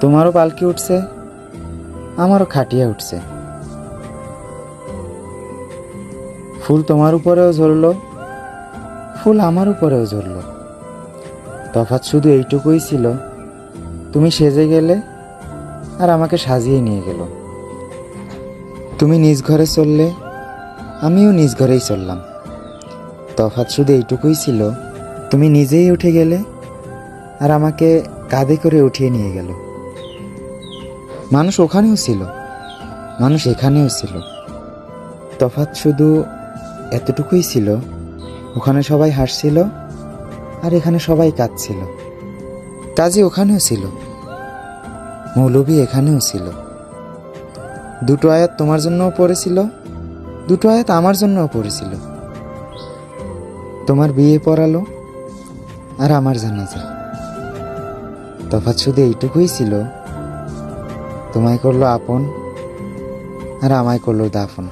তোমারও পালকি উঠছে, আমারও খাটিয়া উঠছে। ফুল তোমার উপরেও ঝরলো, ফুল আমার উপরেও ঝরলো। তফাৎ শুধু এইটুকুই ছিল, তুমি সেজে গেলে আর আমাকে সাজিয়ে নিয়ে গেল। তুমি নিজ ঘরে চললে, আমিও নিজ ঘরেই চললাম। তফাৎ শুধু এইটুকুই ছিল, তুমি নিজেই উঠে গেলে আর আমাকে কাঁধে করে উঠিয়ে নিয়ে গেল। মানুষ ওখানেও ছিল, মানুষ এখানেও ছিল। তফাৎ শুধু এতটুকুই ছিল, ওখানে সবাই হাসছিল আর এখানে সবাই কাঁদছিল। কাজী ওখানেও ছিল, মৌলভী এখানেও ছিল। দুটো আয়াত তোমার জন্যও পড়েছিল, দুটো আয়াত আমার জন্যও পড়েছিল। তোমার বিয়ে পড়ালো আর আমার জানাজা। তফাৎ শুধু এইটুকুই ছিল, তোমায় করলো আপন আর আমায় করলো দাফন।